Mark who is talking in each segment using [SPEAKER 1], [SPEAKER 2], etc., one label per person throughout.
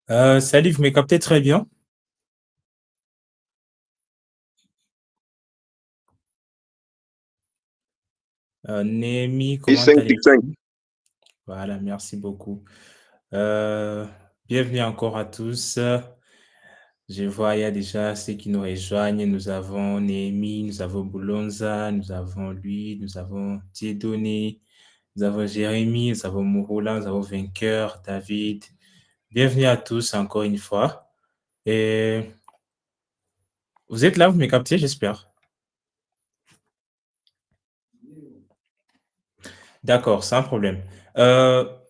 [SPEAKER 1] Salut, vous me captez très bien. Némi,
[SPEAKER 2] Et
[SPEAKER 1] comment
[SPEAKER 2] 5 5.
[SPEAKER 1] allez-vous? Voilà, merci beaucoup. Heu, Bienvenue encore à tous. Je vois, il y a déjà ceux qui nous rejoignent. Nous avons Némi, nous avons Boulonza, nous avons lui, nous avons Dieudonné, nous avons Jérémy, nous avons Mouroula, nous avons Vainqueur, David. Bienvenue à tous encore une fois. Et vous êtes là, vous me captez, j'espère? D'accord, sans problème.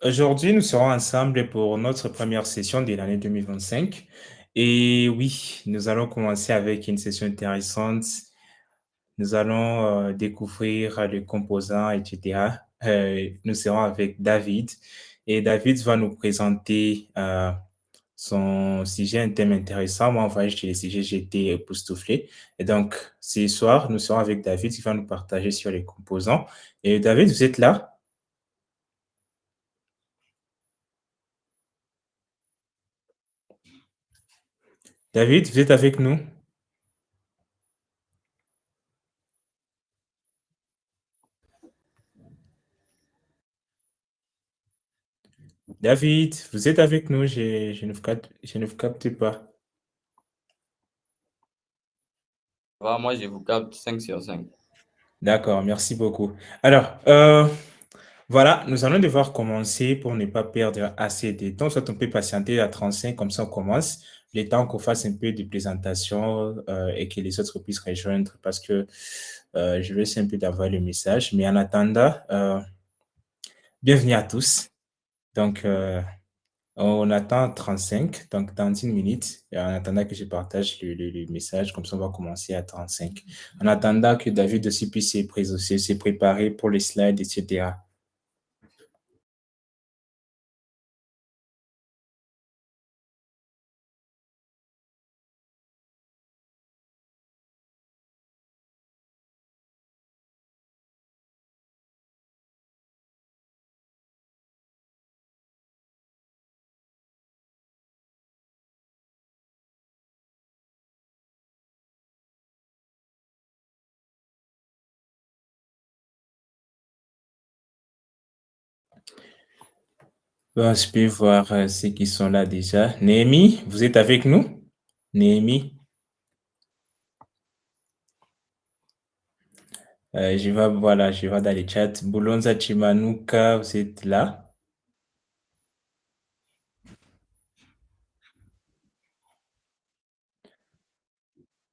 [SPEAKER 1] Aujourd'hui, nous serons ensemble pour notre première session de l'année 2025. Et oui, nous allons commencer avec une session intéressante. Nous allons découvrir les composants, etc. Nous serons avec David. Et David va nous présenter son sujet, un thème intéressant. Moi, en voyage chez les sujets, j'ai été époustouflé. Et donc, ce soir, nous serons avec David qui va nous partager sur les composants. Et David, vous êtes là? David, vous êtes avec nous? David, vous êtes avec nous? Je ne vous capte pas.
[SPEAKER 3] Moi, je vous capte 5 sur 5.
[SPEAKER 1] D'accord, merci beaucoup. Alors, voilà, nous allons devoir commencer pour ne pas perdre assez de temps. Soit on peut patienter à 35, comme ça on commence. Le temps qu'on fasse un peu de présentation et que les autres puissent rejoindre parce que je vais essayer un peu d'avoir le message. Mais en attendant, bienvenue à tous. Donc, on attend 35, donc dans une minute, et en attendant que je partage le message, comme ça on va commencer à 35. En attendant que David aussi puisse se préparer pour les slides, etc. Bon, je peux voir ceux qui sont là déjà. Néhémie, vous êtes avec nous? Néhémie, voilà, je vais dans les chats. Boulonza Chimanuka, vous êtes là?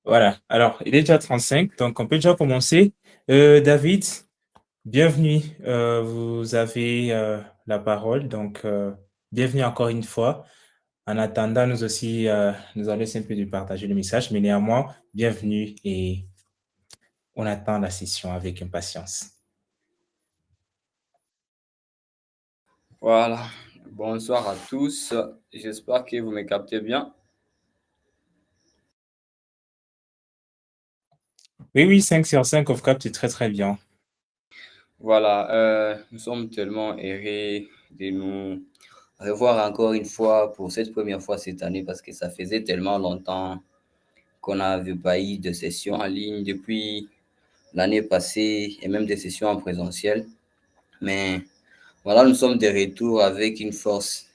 [SPEAKER 1] Voilà, alors, il est déjà 35, donc on peut déjà commencer. David, bienvenue, vous avez la parole, donc bienvenue encore une fois. En attendant, nous aussi, nous allons essayer un peu de partager le message, mais néanmoins, bienvenue et on attend la session avec impatience.
[SPEAKER 3] Voilà. Bonsoir à tous. J'espère que vous me captez bien.
[SPEAKER 1] Oui, oui, 5 sur 5 of cap, c'est très très bien.
[SPEAKER 3] Voilà. Nous sommes tellement heureux de nous revoir encore une fois pour cette première fois cette année parce que ça faisait tellement longtemps qu'on n'avait pas eu de session en ligne depuis l'année passée et même des sessions en présentiel. Mais voilà, nous sommes de retour avec une force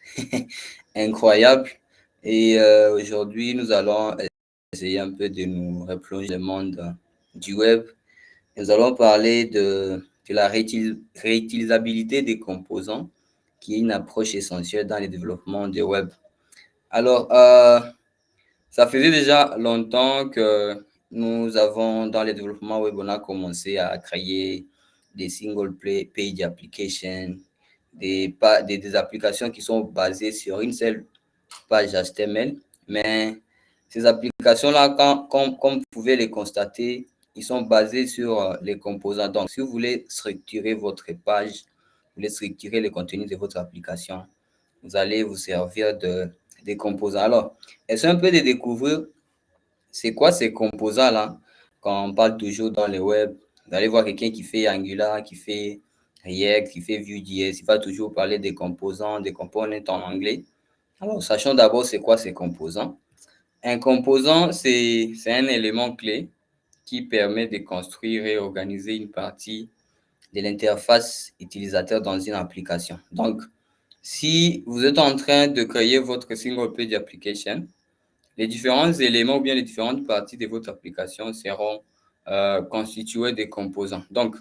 [SPEAKER 3] incroyable. Et aujourd'hui, nous allons essayer un peu de nous replonger dans le monde du web. Nous allons parler de la réutilisabilité des composants, qui est une approche essentielle dans le développement du web. Alors, ça faisait déjà longtemps que nous avons, dans le développement web, on a commencé à créer des page applications, des applications qui sont basées sur une seule page HTML. Mais ces applications-là, comme vous pouvez les constater, ils sont basés sur les composants. Donc, si vous voulez structurer votre page, vous voulez structurer le contenu de votre application, vous allez vous servir des composants. Alors, essayez un peu de découvrir c'est quoi ces composants-là quand on parle toujours dans le web. Vous allez voir quelqu'un qui fait Angular, qui fait React, qui fait Vue.js, il va toujours parler des composants, des components en anglais. Alors, sachons d'abord c'est quoi ces composants. Un composant, c'est un élément clé qui permet de construire et organiser une partie de l'interface utilisateur dans une application. Donc, si vous êtes en train de créer votre single page application, les différents éléments ou bien les différentes parties de votre application seront constituées de composants. Donc,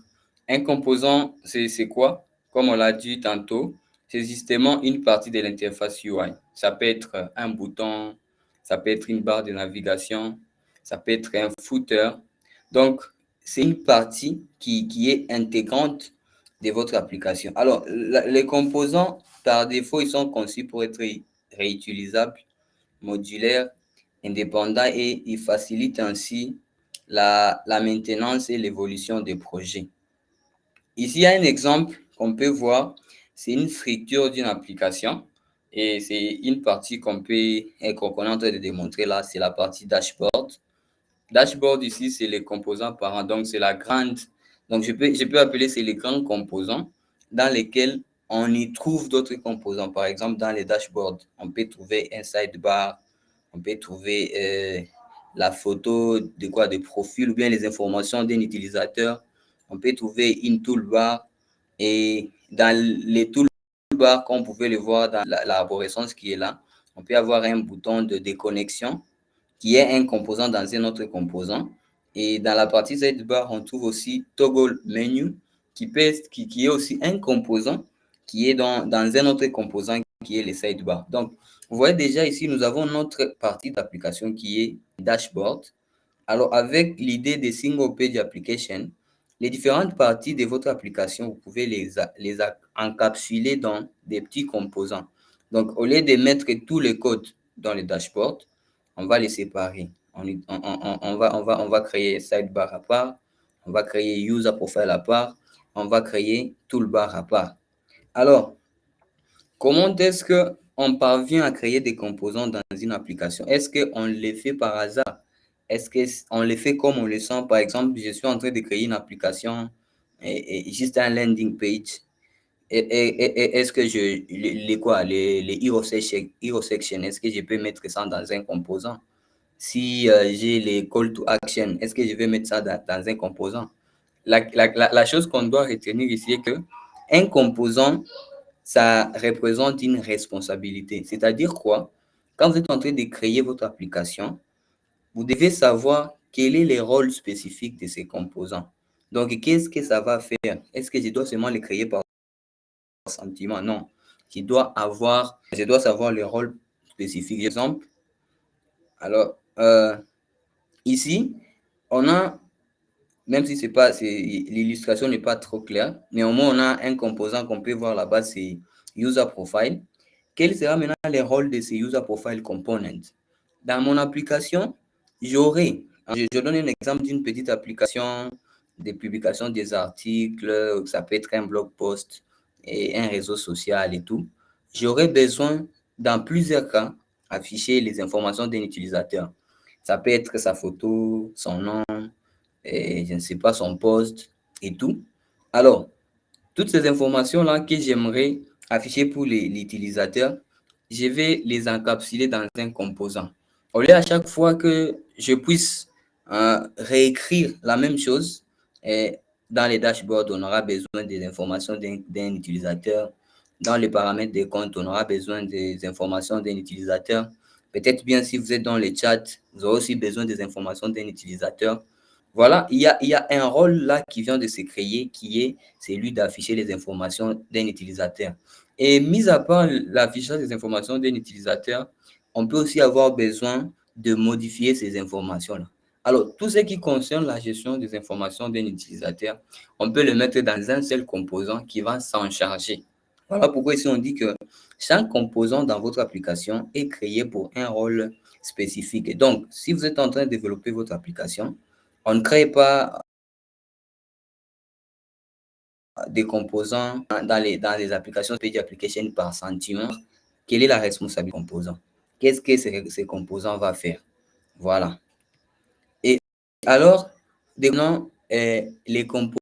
[SPEAKER 3] un composant, c'est quoi? Comme on l'a dit tantôt, c'est justement une partie de l'interface UI. Ça peut être un bouton, ça peut être une barre de navigation, ça peut être un footer. Donc, c'est une partie qui est intégrante de votre application. Alors, les composants, par défaut, ils sont conçus pour être réutilisables, modulaires, indépendants et ils facilitent ainsi la maintenance et l'évolution des projets. Ici, il y a un exemple qu'on peut voir, c'est une structure d'une application et c'est une partie qu'on est en train de démontrer là, c'est la partie dashboard. Dashboard ici, c'est les composants parents, donc c'est la grande, donc je peux appeler c'est les grands composants dans lesquels on y trouve d'autres composants. Par exemple, dans les dashboards, on peut trouver un sidebar, on peut trouver la photo de quoi, de profil ou bien les informations d'un utilisateur. On peut trouver une toolbar et dans les toolbars, comme vous pouvez le voir dans l'arborescence qui est là, on peut avoir un bouton de déconnexion qui est un composant dans un autre composant. Et dans la partie sidebar, on trouve aussi toggle menu qui est aussi un composant qui est dans un autre composant qui est le sidebar. Donc, vous voyez déjà ici, nous avons notre partie d'application qui est dashboard. Alors, avec l'idée de single page application, les différentes parties de votre application, vous pouvez les encapsuler dans des petits composants. Donc, au lieu de mettre tous les codes dans le dashboard, on va les séparer. On va créer sidebar à part, on va créer user profile à part, on va créer toolbar à part. Alors, comment est-ce qu'on parvient à créer des composants dans une application? Est-ce qu'on les fait par hasard? Est-ce qu'on les fait comme on le sent? Par exemple, je suis en train de créer une application et juste un landing page. Est-ce que les hero section, est-ce que je peux mettre ça dans un composant? Si j'ai les call to action, est-ce que je vais mettre ça dans un composant? La chose qu'on doit retenir ici est que un composant, ça représente une responsabilité. C'est-à-dire quoi? Quand vous êtes en train de créer votre application, vous devez savoir quel est le rôle spécifique de ces composants. Donc, qu'est-ce que ça va faire? Est-ce que je dois seulement les créer par sentiment? Non. Je dois savoir le rôle spécifique. Exemple, alors, ici, on a, même si l'illustration n'est pas trop claire, néanmoins, on a un composant qu'on peut voir là-bas, c'est User Profile. Quel sera maintenant le rôle de ces User Profile Components? Dans mon application, je donne un exemple d'une petite application de publication des articles, ça peut être un blog post et un réseau social et tout. J'aurai besoin, dans plusieurs cas, afficher les informations d'un utilisateur. Ça peut être sa photo, son nom, et je ne sais pas, son poste et tout. Alors, toutes ces informations-là que j'aimerais afficher pour l'utilisateur, je vais les encapsuler dans un composant. Au lieu à chaque fois que je puisse réécrire la même chose, dans les dashboards, on aura besoin des informations d'un utilisateur. Dans les paramètres des comptes, on aura besoin des informations d'un utilisateur. Peut-être bien si vous êtes dans les chats, vous aurez aussi besoin des informations d'un utilisateur. Voilà, il y a un rôle là qui vient de se créer, qui est celui d'afficher les informations d'un utilisateur. Et mis à part l'affichage des informations d'un utilisateur, on peut aussi avoir besoin de modifier ces informations-là. Alors, tout ce qui concerne la gestion des informations d'un utilisateur, on peut le mettre dans un seul composant qui va s'en charger. Voilà pourquoi ici on dit que chaque composant dans votre application est créé pour un rôle spécifique. Et donc, si vous êtes en train de développer votre application, on ne crée pas des composants dans les applications Page Application par sentiment. Quelle est la responsabilité des composants? Qu'est-ce que ces composants vont faire? Voilà. Et alors, maintenant, les composants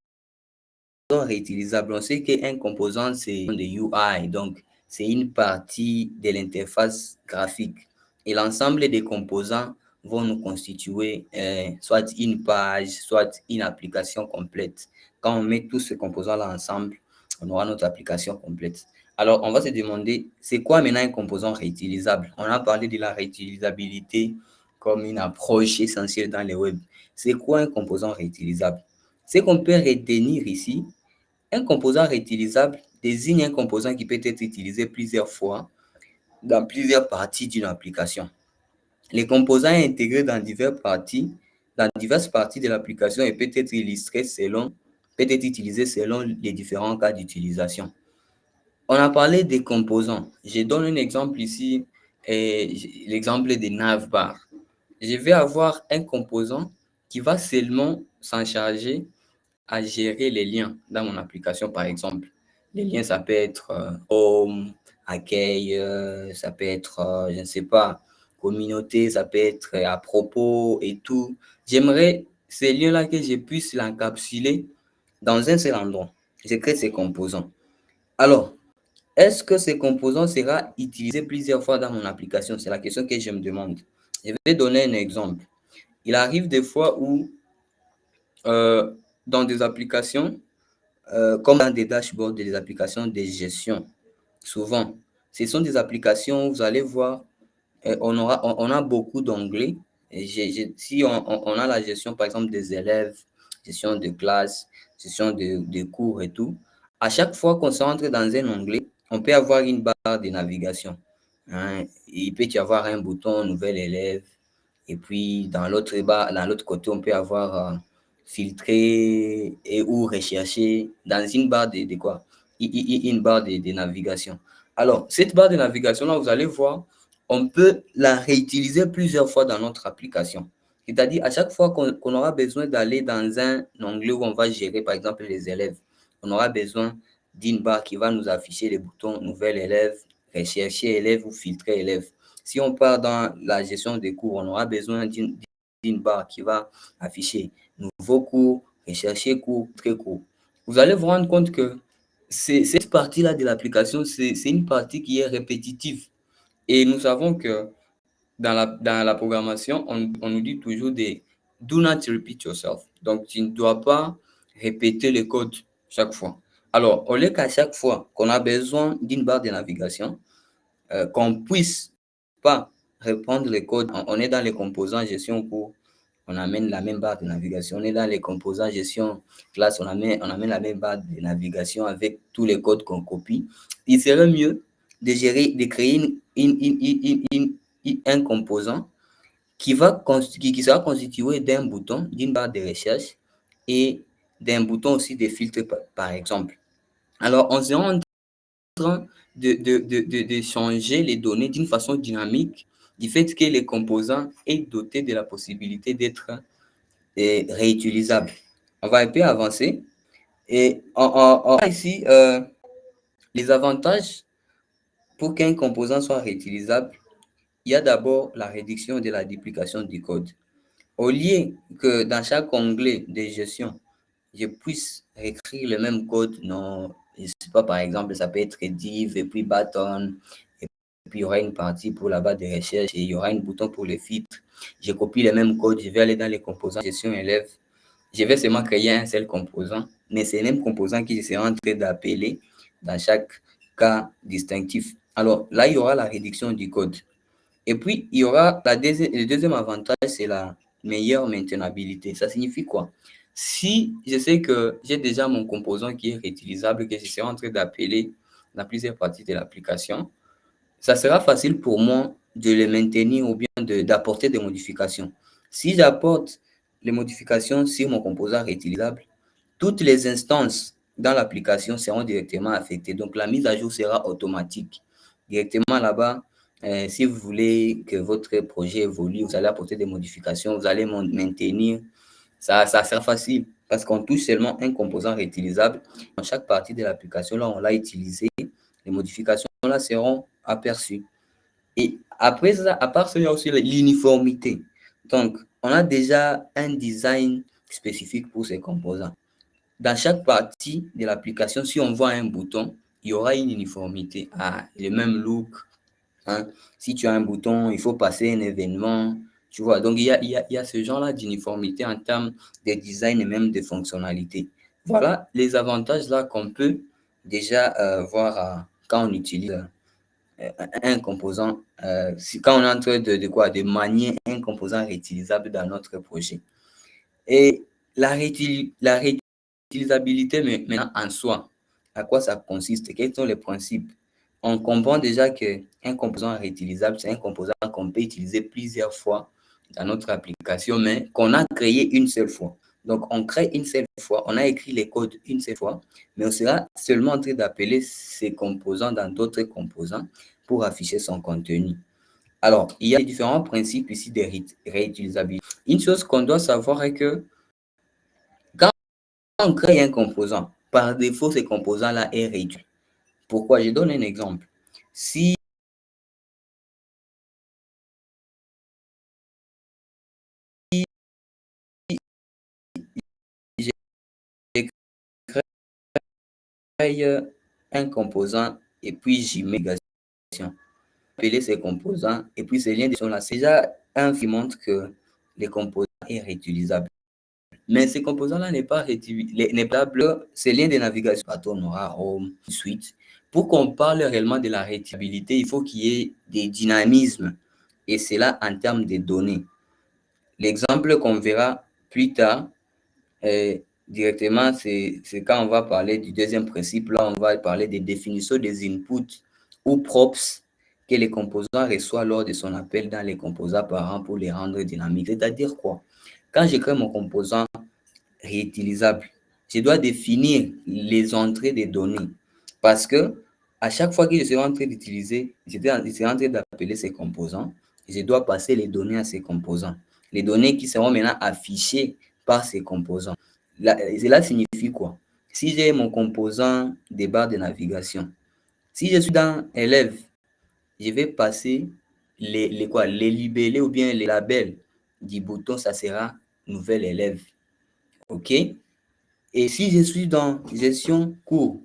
[SPEAKER 3] réutilisables. On sait qu'un composant, c'est de UI. Donc, c'est une partie de l'interface graphique. Et l'ensemble des composants vont nous constituer soit une page, soit une application complète. Quand on met tous ces composants-là ensemble, on aura notre application complète. Alors, on va se demander, c'est quoi maintenant un composant réutilisable? On a parlé de la réutilisabilité comme une approche essentielle dans les web. C'est quoi un composant réutilisable? Ce qu'on peut retenir ici, un composant réutilisable désigne un composant qui peut être utilisé plusieurs fois dans plusieurs parties d'une application. Les composants intégrés dans diverses parties de l'application et peut être illustrés peut être utilisés selon les différents cas d'utilisation. On a parlé des composants. Je donne un exemple ici, l'exemple des navbar. Je vais avoir un composant qui va seulement s'en charger à gérer les liens dans mon application, par exemple. Les liens, ça peut être home, accueil, ça peut être, je ne sais pas, communauté, ça peut être à propos et tout. J'aimerais ces liens-là que je puisse l'encapsuler dans un seul endroit. Je crée ces composants. Alors, est-ce que ces composants sera utilisé plusieurs fois dans mon application? C'est la question que je me demande. Je vais donner un exemple. Il arrive des fois où, dans des applications, comme dans des dashboards, des applications de gestion, souvent, ce sont des applications où vous allez voir, on a beaucoup d'onglets. Si on a la gestion, par exemple, des élèves, gestion de classe, gestion de cours et tout, à chaque fois qu'on s'entre dans un onglet, on peut avoir une barre de navigation. Hein. Il peut y avoir un bouton nouvel élève. Et puis, dans l'autre côté, on peut avoir filtrer et ou rechercher dans une barre de quoi? Une barre de navigation. Alors, cette barre de navigation-là, vous allez voir, on peut la réutiliser plusieurs fois dans notre application. C'est-à-dire, à chaque fois qu'on aura besoin d'aller dans un onglet où on va gérer, par exemple, les élèves, on aura besoin d'une barre qui va nous afficher les boutons nouvel élève, rechercher élève ou filtrer élève. Si on part dans la gestion des cours, on aura besoin d'une barre qui va afficher nouveau cours, rechercher cours, très court. Vous allez vous rendre compte que cette partie-là de l'application, c'est une partie qui est répétitive. Et nous savons que dans la programmation, on nous dit toujours do not repeat yourself. Donc, tu ne dois pas répéter le code chaque fois. Alors, au lieu qu'à chaque fois qu'on a besoin d'une barre de navigation, qu'on puisse pas reprendre le code, on est dans les composants gestion cours, on amène la même barre de navigation. On est dans les composants gestion classe, on amène la même barre de navigation avec tous les codes qu'on copie. Il serait mieux de créer un composant qui sera constitué d'un bouton, d'une barre de recherche et d'un bouton aussi de filtre, par exemple. Alors, on sera en train de changer les données d'une façon dynamique du fait que les composants est doté de la possibilité d'être réutilisable. On va un peu avancer. Et on a ici les avantages pour qu'un composant soit réutilisable. Il y a d'abord la réduction de la duplication du code. Au lieu que dans chaque onglet de gestion, je puisse écrire le même code, non, je ne sais pas, par exemple, ça peut être div et puis button, et puis il y aura une partie pour la barre de recherche et il y aura un bouton pour les filtres. Je copie le même code, je vais aller dans les composants gestion élève. Je vais seulement créer un seul composant, mais c'est le même composant qui sera en train d'appeler dans chaque cas distinctif. Alors là, il y aura la réduction du code. Et puis, il y aura le deuxième avantage, c'est la meilleure maintenabilité. Ça signifie quoi? Si je sais que j'ai déjà mon composant qui est réutilisable, que je serai en train d'appeler dans plusieurs parties de l'application, ça sera facile pour moi de le maintenir ou bien d'apporter des modifications. Si j'apporte les modifications sur mon composant réutilisable, toutes les instances dans l'application seront directement affectées. Donc, la mise à jour sera automatique. Directement là-bas, si vous voulez que votre projet évolue, vous allez apporter des modifications, vous allez maintenir. Ça sera facile parce qu'on touche seulement un composant réutilisable. Dans chaque partie de l'application, là, on l'a utilisé. Les modifications là seront aperçues. Et après ça, à part ça, il y a aussi l'uniformité. Donc, on a déjà un design spécifique pour ces composants. Dans chaque partie de l'application, si on voit un bouton, il y aura une uniformité. Ah, le même look, hein. Si tu as un bouton, il faut passer un événement, tu vois. Donc, il y a ce genre-là d'uniformité en termes de design et même de fonctionnalité. Voilà les avantages là qu'on peut déjà voir quand on utilise un composant, quand on est en train de quoi, de manier un composant réutilisable dans notre projet. Et la réutilisabilité maintenant en soi, à quoi ça consiste? Quels sont les principes? On comprend déjà qu'un composant réutilisable, c'est un composant qu'on peut utiliser plusieurs fois dans notre application, mais qu'on a créé une seule fois. Donc, on crée une seule fois, on a écrit les codes une seule fois, mais on sera seulement en train d'appeler ces composants dans d'autres composants pour afficher son contenu. Alors, il y a différents principes ici de réutilisabilité. Une chose qu'on doit savoir est que quand on crée un composant, par défaut, ce composant-là est réutilisable. Pourquoi? Je donne un exemple. Si je crée un composant et puis j'y mets une application, appeler ces composants et puis ces liens de sont là, c'est déjà un qui montre que le composant est réutilisable. Mais ce composant-là n'est pas réutilisable. Ces liens de navigation, on aura Home, Suite. Pour qu'on parle réellement de la réutilisabilité, il faut qu'il y ait des dynamismes. Et c'est là en termes de données. L'exemple qu'on verra plus tard, directement, c'est quand on va parler du deuxième principe. Là, on va parler des définitions des inputs ou props que les composants reçoivent lors de son appel dans les composants parents pour les rendre dynamiques. C'est-à-dire quoi? Quand je crée mon composant réutilisable, je dois définir les entrées des données parce que à chaque fois que je serai en train d'utiliser, je serai en train d'appeler ces composants, je dois passer les données à ces composants. Les données qui seront maintenant affichées par ces composants. Cela signifie quoi? Si j'ai mon composant des barres de navigation, si je suis dans élève, je vais passer les libellés ou bien les labels du bouton, ça sera nouvel élève. OK? Et si je suis dans gestion cours,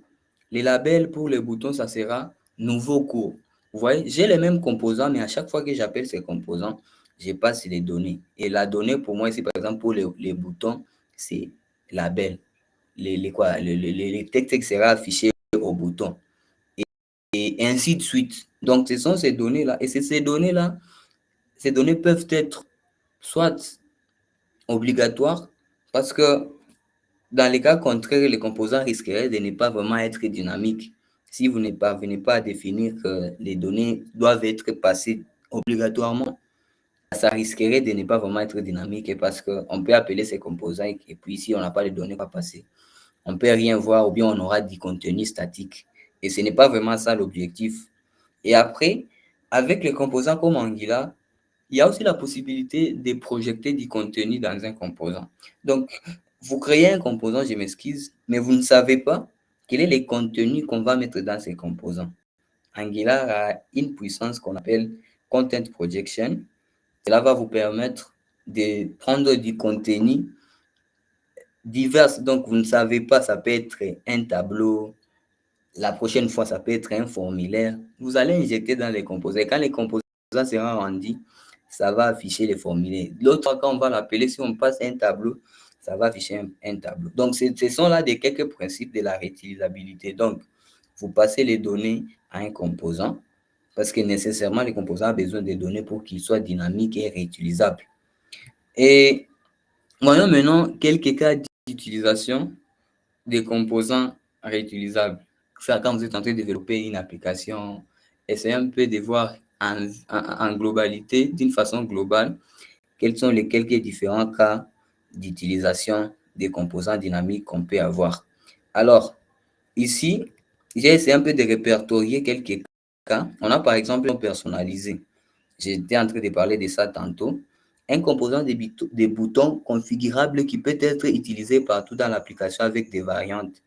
[SPEAKER 3] les labels pour les boutons, ça sera nouveau cours. Vous voyez, j'ai les mêmes composants, mais à chaque fois que j'appelle ces composants, je passe les données. Et la donnée, pour moi, ici, par exemple, pour les boutons, c'est label. Les textes sera affiché au bouton. Et ainsi de suite. Donc, ce sont ces données-là. Et c'est ces données-là, ces données peuvent être soit obligatoires, parce que dans les cas contraires, les composants risqueraient de ne pas vraiment être dynamiques. Si vous ne parvenez pas à définir que les données doivent être passées obligatoirement, ça risquerait de ne pas vraiment être dynamique parce qu'on peut appeler ces composants et puis si on n'a pas les données pas passer, on ne peut rien voir ou bien on aura du contenu statique. Et ce n'est pas vraiment ça l'objectif. Et après, avec les composants comme Angular, il y a aussi la possibilité de projeter du contenu dans un composant. Donc, vous créez un composant, je m'excuse, mais vous ne savez pas quel est le contenu qu'on va mettre dans ces composants. Angular a une puissance qu'on appelle Content Projection. Cela va vous permettre de prendre du contenu divers. Donc, vous ne savez pas, ça peut être un tableau, la prochaine fois, ça peut être un formulaire. Vous allez injecter dans les composants. Et quand les composants seront rendus, ça va afficher les formulaires. L'autre fois, quand on va l'appeler, si on passe un tableau, ça va afficher un tableau. Donc, ce sont là des quelques principes de la réutilisabilité. Donc, vous passez les données à un composant parce que nécessairement, les composants ont besoin de données pour qu'ils soient dynamiques et réutilisables. Et voyons maintenant quelques cas d'utilisation des composants réutilisables. Ça, quand vous êtes en train de développer une application, essayez un peu de voir en globalité, d'une façon globale, quels sont les quelques différents cas d'utilisation des composants dynamiques qu'on peut avoir. Alors, ici, j'ai essayé un peu de répertorier quelques cas. On a par exemple un personnalisé. J'étais en train de parler de ça tantôt. Un composant des boutons configurables qui peut être utilisé partout dans l'application avec des variantes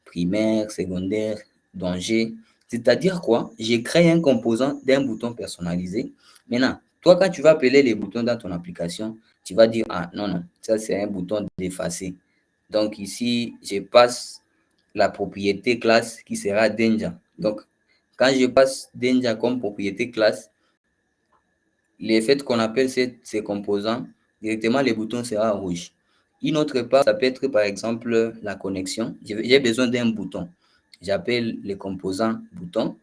[SPEAKER 3] primaire, secondaire, danger. C'est-à-dire quoi? J'ai créé un composant d'un bouton personnalisé. Maintenant, toi, quand tu vas appeler les boutons dans ton application, tu vas dire, ah non, non, ça c'est un bouton d'effacer. Donc ici, je passe la propriété classe qui sera danger. Donc, quand je passe Denja comme propriété classe, les faits qu'on appelle ces composants, directement les boutons sera rouge. Une autre part, ça peut être par exemple la connexion. J'ai besoin d'un bouton. J'appelle les composants boutons.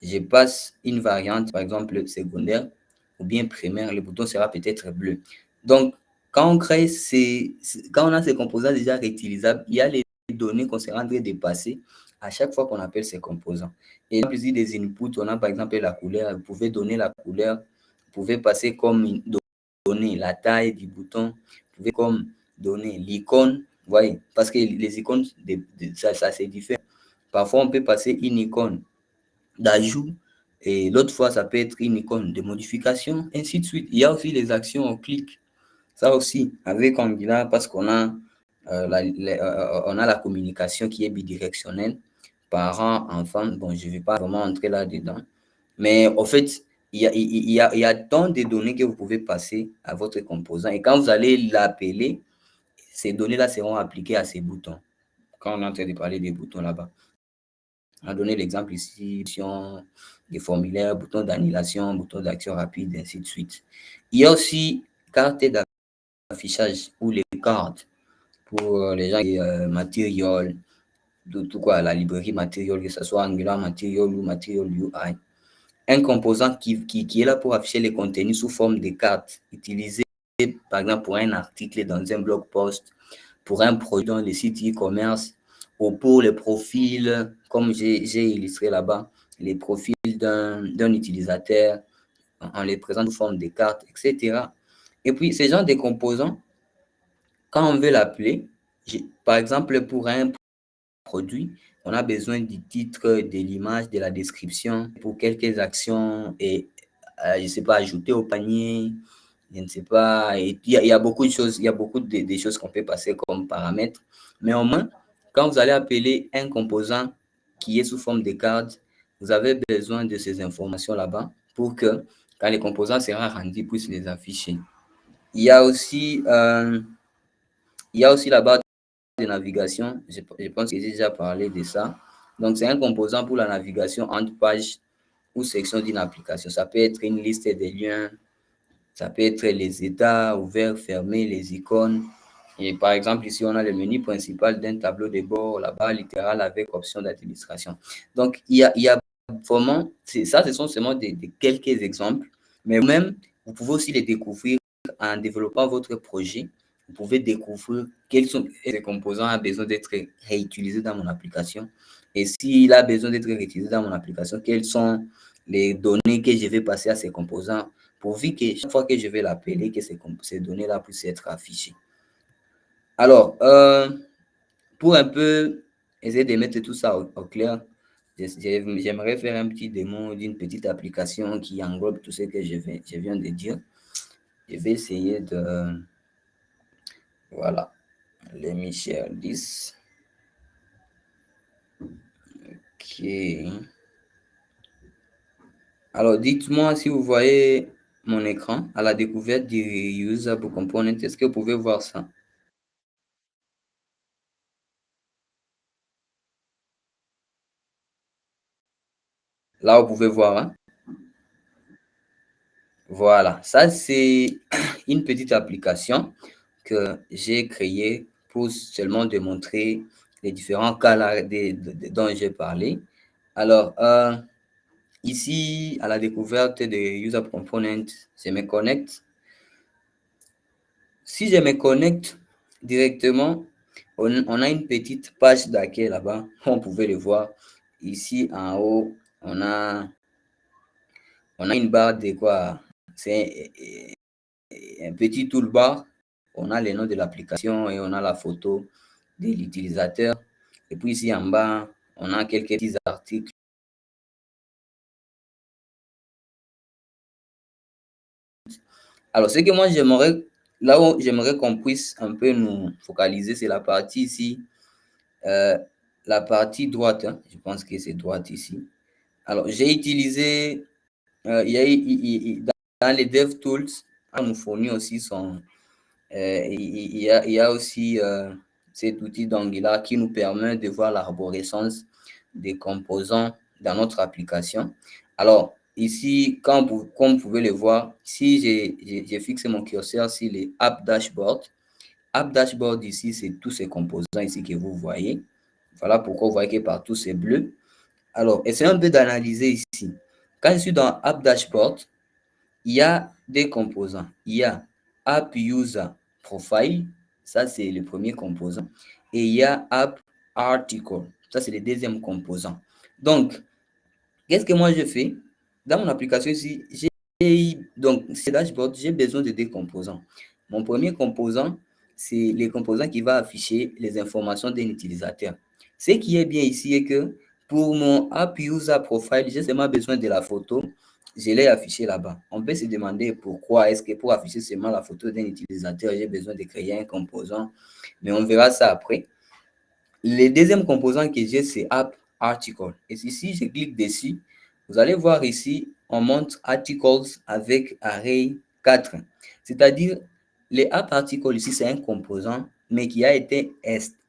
[SPEAKER 3] Je passe une variante, par exemple secondaire ou bien primaire, le bouton sera peut-être bleu. Donc, quand on crée quand on a ces composants déjà réutilisables, il y a les données qu'on sera en train de passer à chaque fois qu'on appelle ces composants. Et ici, des inputs, on a par exemple la couleur. Vous pouvez donner la couleur, vous pouvez passer comme une donnée la taille du bouton, vous pouvez comme donner l'icône, vous voyez, parce que les icônes, ça c'est différent. Parfois, on peut passer une icône d'ajout et l'autre fois, ça peut être une icône de modification, ainsi de suite. Il y a aussi les actions au clic. Ça aussi, avec Angular, parce qu'on a, on a la communication qui est bidirectionnelle, parent-enfant. Bon, je ne vais pas vraiment entrer là-dedans. Mais en fait, il y a tant de données que vous pouvez passer à votre composant. Et quand vous allez l'appeler, ces données-là seront appliquées à ces boutons. Quand on est en train de parler des boutons là-bas. On a donné l'exemple ici, des formulaires, bouton d'annulation, bouton d'action rapide, ainsi de suite. Il y a aussi carte d'affichage ou les cartes pour les gens qui Material, tout quoi, la librairie Material, que ce soit Angular Material ou Material UI. Un composant qui est là pour afficher les contenus sous forme de cartes, utilisées par exemple pour un article dans un blog post, pour un produit dans les sites e-commerce, ou pour les profils, comme j'ai illustré là-bas, les profils d'un utilisateur, on les présente sous forme de cartes, etc. Et puis, ces genres de composants, quand on veut l'appeler, par exemple, pour un produit, on a besoin du titre, de l'image, de la description pour quelques actions et, je ne sais pas, ajouter au panier, je ne sais pas. Et puis, il y a beaucoup de choses, il y a beaucoup de choses qu'on peut passer comme paramètres. Mais au moins, quand vous allez appeler un composant qui est sous forme de carte, vous avez besoin de ces informations là-bas pour que, quand les composants seront rendus, puissent les afficher. Il y a aussi, la barre de navigation. Je pense que j'ai déjà parlé de ça. Donc, c'est un composant pour la navigation entre pages ou sections d'une application. Ça peut être une liste de liens, ça peut être les états ouverts, fermés, les icônes. Et par exemple, ici, on a le menu principal d'un tableau de bord, la barre littérale avec option d'administration. Donc, il y a vraiment, ça, ce sont seulement quelques exemples, mais même, vous pouvez aussi les découvrir en développant votre projet. Vous pouvez découvrir quels sont les composants ont besoin d'être réutilisés dans mon application. Et s'il a besoin d'être réutilisé dans mon application, quelles sont les données que je vais passer à ces composants pourvu que chaque fois que je vais l'appeler, que ces données-là puissent être affichées. Alors, pour un peu essayer de mettre tout ça au clair, j'aimerais faire un petit démo d'une petite application qui englobe tout ce que je viens de dire. Je vais essayer de... Voilà. Let me share this. OK. Alors, dites-moi si vous voyez mon écran à la découverte du Usable Component. Est-ce que vous pouvez voir ça? Là, vous pouvez voir, hein? Voilà, ça c'est une petite application que j'ai créée pour seulement démontrer les différents cas là dont j'ai parlé. Alors, ici, à la découverte des User Components, je me connecte. Si je me connecte directement, on a une petite page d'accueil là-bas. On pouvait le voir. Ici, en haut, on a une barre de quoi? C'est un petit toolbar. On a le nom de l'application et on a la photo de l'utilisateur. Et puis ici en bas, on a quelques petits articles. Alors, ce que moi j'aimerais, là où j'aimerais qu'on puisse un peu nous focaliser, c'est la partie ici, la partie droite, hein. Je pense que c'est droite ici. Alors, j'ai utilisé, dans les DevTools, on nous fournit aussi il y a aussi cet outil d'Angular qui nous permet de voir l'arborescence des composants dans notre application. Alors, ici, comme vous pouvez le voir, si j'ai fixé mon curseur sur les App Dashboard, App Dashboard ici, c'est tous ces composants ici que vous voyez. Voilà pourquoi vous voyez que partout c'est bleu. Alors, essayons un peu d'analyser ici. Quand je suis dans App Dashboard, il y a des composants. Il y a App User Profile, ça c'est le premier composant. Et il y a App Article, ça c'est le deuxième composant. Donc, qu'est-ce que moi je fais? Dans mon application ici, donc c'est dashboard, j'ai besoin de deux composants. Mon premier composant, c'est le composant qui va afficher les informations d'un utilisateur. Ce qui est bien ici est que pour mon App User Profile, j'ai seulement besoin de la photo. Je l'ai affiché là-bas. On peut se demander pourquoi est-ce que pour afficher seulement la photo d'un utilisateur, j'ai besoin de créer un composant. Mais on verra ça après. Le deuxième composant que j'ai, c'est App Article. Et ici, je clique dessus. Vous allez voir ici, on montre Articles avec array 4. C'est-à-dire, les App Article ici, c'est un composant, mais qui a été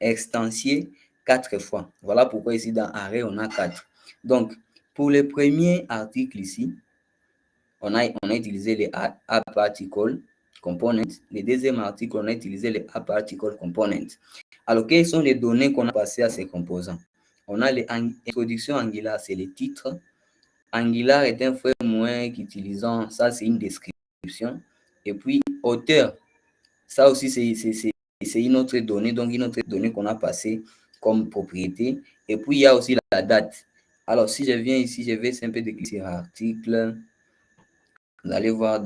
[SPEAKER 3] extensié 4 fois. Voilà pourquoi ici, dans array, on a 4. Donc, pour le premier article ici, on a utilisé les App Article Component. Le deuxième article, on a utilisé les App Article Component. Alors, quelles sont les données qu'on a passées à ces composants? On a l'introduction Angular, c'est le titre. Angular est un framework utilisant, ça c'est une description. Et puis, auteur, ça aussi c'est une autre donnée, donc une autre donnée qu'on a passée comme propriété. Et puis, il y a aussi la date. Alors, si je viens ici, je vais simplement cliquer sur article. Vous allez voir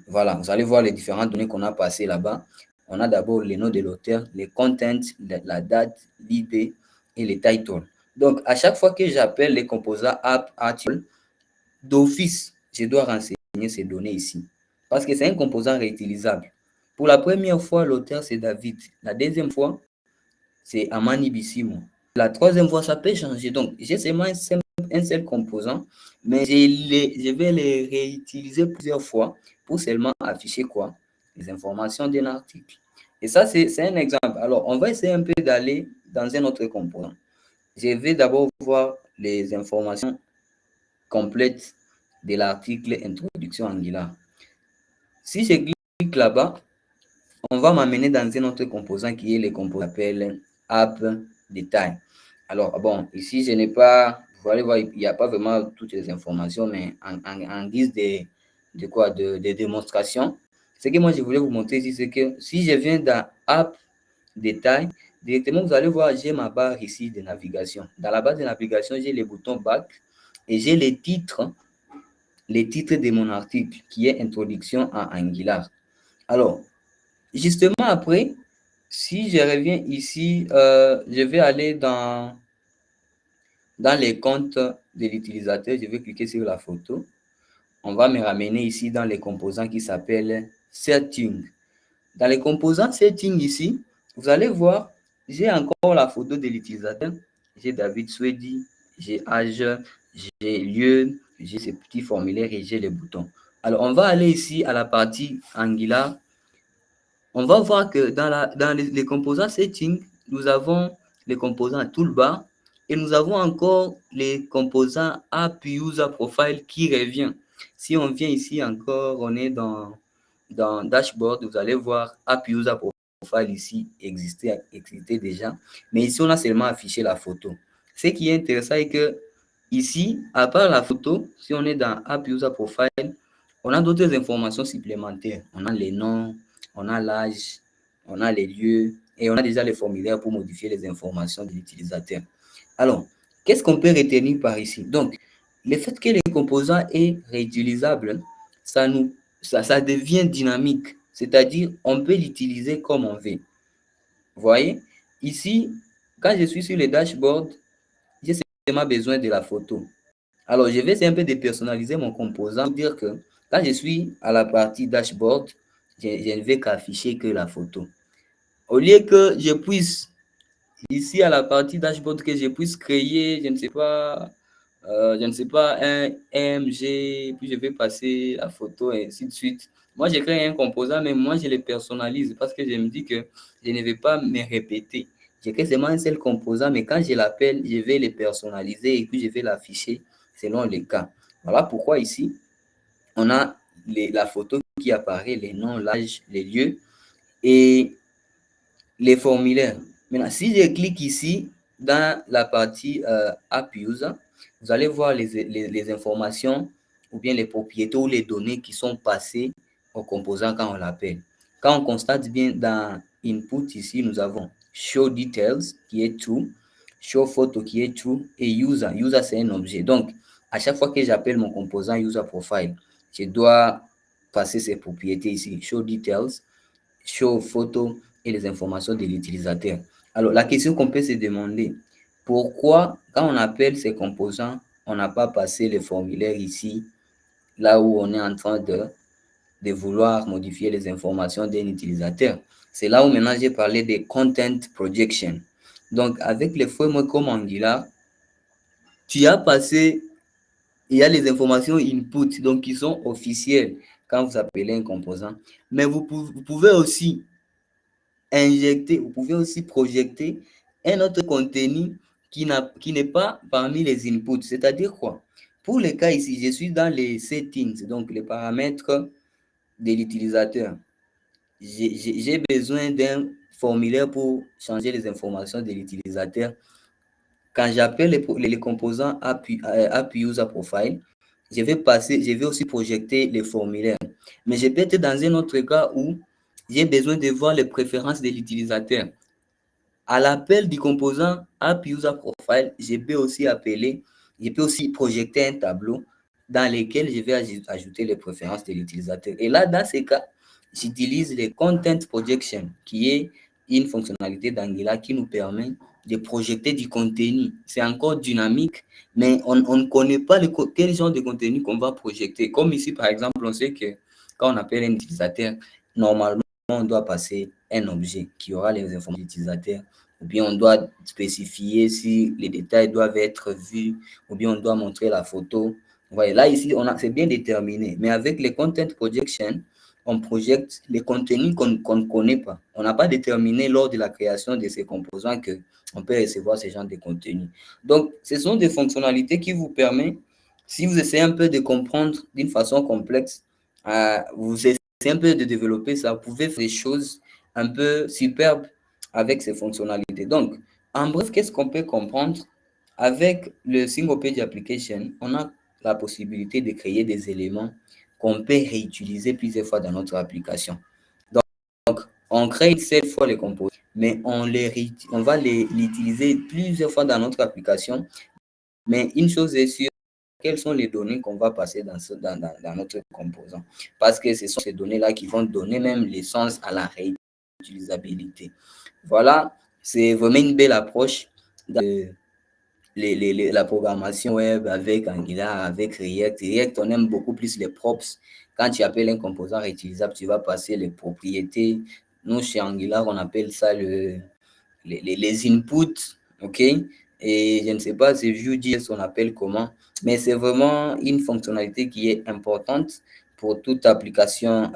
[SPEAKER 3] voilà, vous allez voir les différentes données qu'on a passées là-bas. On a d'abord les noms de l'auteur, les contents, la date, l'ID et les titles. Donc, à chaque fois que j'appelle les composants app article, d'office, je dois renseigner ces données ici. Parce que c'est un composant réutilisable. Pour la première fois, l'auteur, c'est David. La deuxième fois, c'est Amani Bissimo. La troisième fois, ça peut changer. Donc, j'ai seulement un seul composant, mais je vais les réutiliser plusieurs fois pour seulement afficher quoi? Les informations d'un article. Et ça, c'est un exemple. Alors, on va essayer un peu d'aller dans un autre composant. Je vais d'abord voir les informations complètes de l'article Introduction Angular. Si je clique là-bas, on va m'amener dans un autre composant qui est le composant qu'on appelle App Détail. Alors, bon, ici, je n'ai pas, vous allez voir, il n'y a pas vraiment toutes les informations, mais en guise de démonstration, ce que moi, je voulais vous montrer ici, c'est que si je viens dans App Détail, directement, vous allez voir, j'ai ma barre ici de navigation. Dans la barre de navigation, j'ai les boutons Back et j'ai les titres de mon article qui est Introduction à Angular. Alors, justement après, si je reviens ici, je vais aller dans les comptes de l'utilisateur, je vais cliquer sur la photo. On va me ramener ici dans les composants qui s'appellent Setting. Dans les composants Setting ici, vous allez voir, j'ai encore la photo de l'utilisateur. J'ai David Swedi, j'ai âge, j'ai lieu, j'ai ces petits formulaires et j'ai les boutons. Alors, on va aller ici à la partie Angular. On va voir que dans les composants Setting, nous avons les composants Toolbar et nous avons encore les composants App User Profile qui revient. Si on vient ici encore, on est dans Dashboard, vous allez voir App User Profile ici existait déjà, mais ici on a seulement affiché la photo. Ce qui est intéressant est que ici, à part la photo, si on est dans App User Profile, on a d'autres informations supplémentaires. On a les noms, on a l'âge, on a les lieux et on a déjà les formulaires pour modifier les informations de l'utilisateur. Alors, qu'est-ce qu'on peut retenir par ici? Donc, le fait que les composants est réutilisable, ça devient dynamique. C'est-à-dire, on peut l'utiliser comme on veut. Vous voyez? Ici, quand je suis sur le dashboard, j'ai seulement besoin de la photo. Alors, je vais essayer un peu de personnaliser mon composant pour dire que quand je suis à la partie dashboard, je ne vais qu'afficher que la photo. Au lieu que je puisse, ici à la partie dashboard, que je puisse créer, je ne sais pas, un MG, puis je vais passer la photo et ainsi de suite. Moi, je crée un composant, mais moi, je le personnalise parce que je me dis que je ne vais pas me répéter. Je crée seulement un seul composant, mais quand je l'appelle, je vais le personnaliser et puis je vais l'afficher selon les cas. Voilà pourquoi ici, on a la photo qui apparaît, les noms, l'âge, les lieux et les formulaires. Maintenant, si je clique ici dans la partie App User, vous allez voir les informations ou bien les propriétés ou les données qui sont passées au composant quand on l'appelle. Quand on constate bien dans Input ici, nous avons Show Details qui est true, Show Photo qui est true et User. User, c'est un objet. Donc, à chaque fois que j'appelle mon composant User Profile, je dois passer ces propriétés ici. Show Details, Show Photo et les informations de l'utilisateur. Alors, la question qu'on peut se demander, pourquoi quand on appelle ces composants, on n'a pas passé le formulaire ici, là où on est en train de vouloir modifier les informations d'un utilisateur. C'est là où maintenant j'ai parlé de Content Projection. Donc, avec les frameworks comme Angular, tu as passé, il y a les informations input, donc qui sont officielles quand vous appelez un composant. Mais vous pouvez aussi injecter, vous pouvez aussi projeter un autre contenu qui n'est pas parmi les inputs. C'est-à-dire quoi? Pour le cas ici, je suis dans les settings, donc les paramètres de l'utilisateur. J'ai besoin d'un formulaire pour changer les informations de l'utilisateur. Quand j'appelle les composants App User Profile, je vais aussi projeter les formulaires. Mais je peux être dans un autre cas où j'ai besoin de voir les préférences de l'utilisateur. À l'appel du composant App User Profile, je peux aussi projeter un tableau dans lequel je vais ajouter les préférences de l'utilisateur. Et là, dans ces cas, j'utilise le Content Projection, qui est une fonctionnalité d'Angular qui nous permet de projeter du contenu. C'est encore dynamique, mais on ne connaît pas quel genre de contenu qu'on va projeter. Comme ici, par exemple, on sait que quand on appelle un utilisateur, normalement, on doit passer un objet qui aura les informations de l'utilisateur, ou bien on doit spécifier si les détails doivent être vus, ou bien on doit montrer la photo. Voilà, là, ici, c'est bien déterminé. Mais avec les content projection, on projette les contenus qu'on ne connaît pas. On n'a pas déterminé lors de la création de ces composants qu'on peut recevoir ce genre de contenu. Donc, ce sont des fonctionnalités qui vous permettent, si vous essayez un peu de comprendre d'une façon complexe, vous essayez un peu de développer ça, vous pouvez faire des choses un peu superbes avec ces fonctionnalités. Donc, en bref, qu'est-ce qu'on peut comprendre? Avec le Single Page Application, on a la possibilité de créer des éléments qu'on peut réutiliser plusieurs fois dans notre application. Donc, on crée une seule fois les composants, mais on va les utiliser plusieurs fois dans notre application. Mais une chose est sûre, quelles sont les données qu'on va passer dans notre composant? Parce que ce sont ces données-là qui vont donner même l'essence à la réutilisabilité. Voilà, c'est vraiment une belle approche de la programmation web avec Angular, avec React. React, on aime beaucoup plus les props. Quand tu appelles un composant réutilisable, tu vas passer les propriétés. Nous, chez Angular, on appelle ça les inputs, OK? Et je ne sais pas, c'est Vue.js, on appelle comment, mais c'est vraiment une fonctionnalité qui est importante pour toute application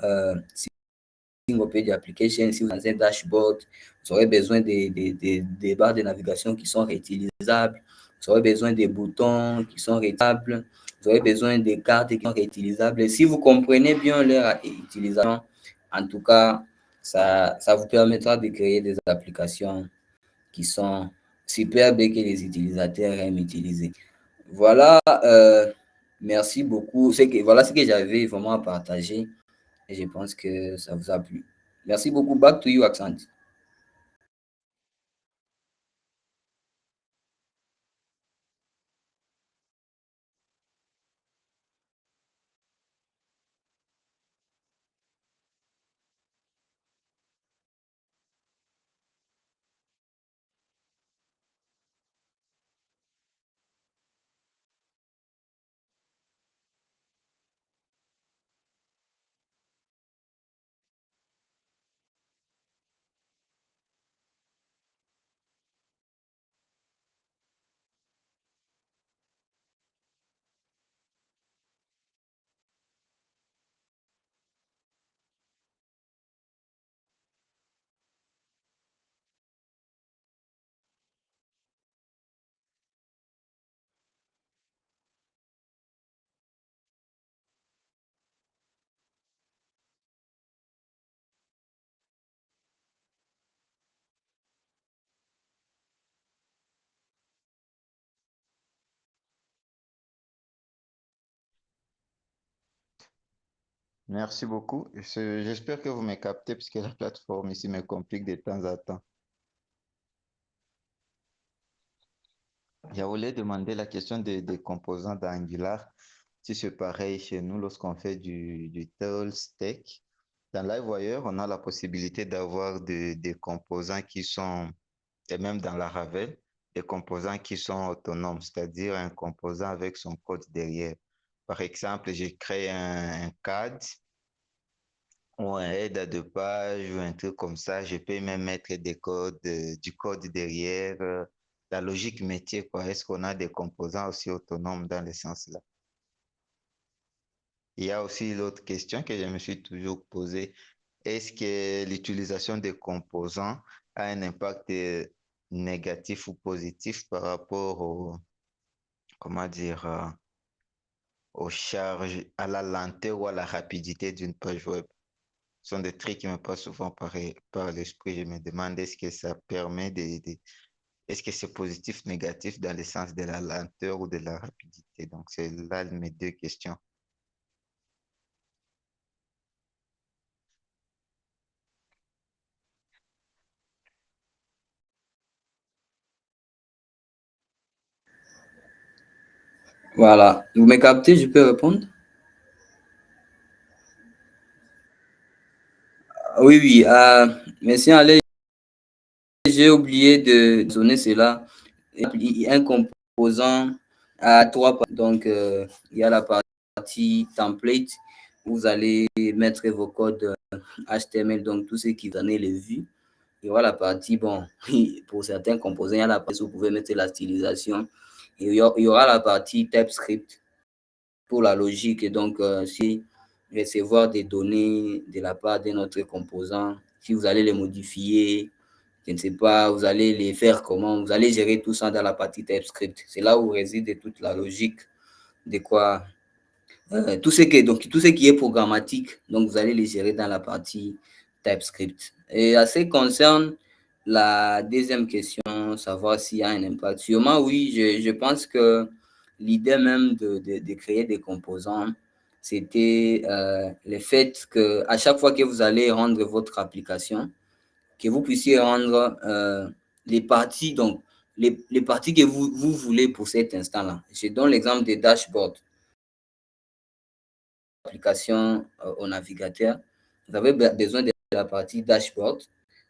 [SPEAKER 3] single page application. Si vous avez un dashboard, vous aurez besoin des barres de navigation qui sont réutilisables, vous aurez besoin des boutons qui sont réutilisables, vous aurez besoin des cartes qui sont réutilisables. Et si vous comprenez bien leur utilisation, en tout cas, ça vous permettra de créer des applications qui sont superbes et que les utilisateurs aiment utiliser. Voilà, merci beaucoup. Voilà ce que j'avais vraiment à partager et je pense que ça vous a plu. Merci beaucoup. Back to you, Accent.
[SPEAKER 2] Merci beaucoup. J'espère que vous me captez puisque la plateforme ici me complique de temps à temps. Je voulais demander la question des composants d'Angular. Si c'est pareil chez nous lorsqu'on fait du tool stack. Dans LiveWire, on a la possibilité d'avoir des composants qui sont, et même dans Laravel, des composants qui sont autonomes, c'est-à-dire un composant avec son code derrière. Par exemple, j'ai créé un CAD ou un aide à deux pages ou un truc comme ça. Je peux même mettre du code derrière, la logique métier, quoi. Est-ce qu'on a des composants aussi autonomes dans le sens là? Il y a aussi l'autre question que je me suis toujours posée. Est-ce que l'utilisation des composants a un impact négatif ou positif par rapport comment dire, aux charges, à la lenteur ou à la rapidité d'une page web? Ce sont des trucs qui me passent souvent par l'esprit. Je me demande est-ce que ça permet est-ce que c'est positif, négatif dans le sens de la lenteur ou de la rapidité? Donc, c'est là mes deux questions.
[SPEAKER 3] Voilà. Vous me captez, je peux répondre? Oui, oui. Merci, Alain. J'ai oublié de donner cela. Un composant à trois parties. Donc, il y a la partie template où vous allez mettre vos codes HTML, donc tout ce qui vous en est les vues. Il y aura la partie, bon, pour certains composants, il y a la partie où vous pouvez mettre la stylisation. Et il y aura la partie TypeScript pour la logique. Et donc, si recevoir des données de la part d'un autre composant, si vous allez les modifier, je ne sais pas, vous allez les faire comment, vous allez gérer tout ça dans la partie TypeScript. C'est là où réside toute la logique de quoi, donc, tout ce qui est programmatique, donc vous allez les gérer dans la partie TypeScript. Et à ce qui concerne la deuxième question, savoir s'il y a un impact. Sûrement, oui, je pense que l'idée même de créer des composants, c'était le fait que à chaque fois que vous allez rendre votre application, que vous puissiez rendre les parties, donc les parties que vous voulez pour cet instant-là. Je donne l'exemple des dashboards application au navigateur, vous avez besoin de la partie dashboard.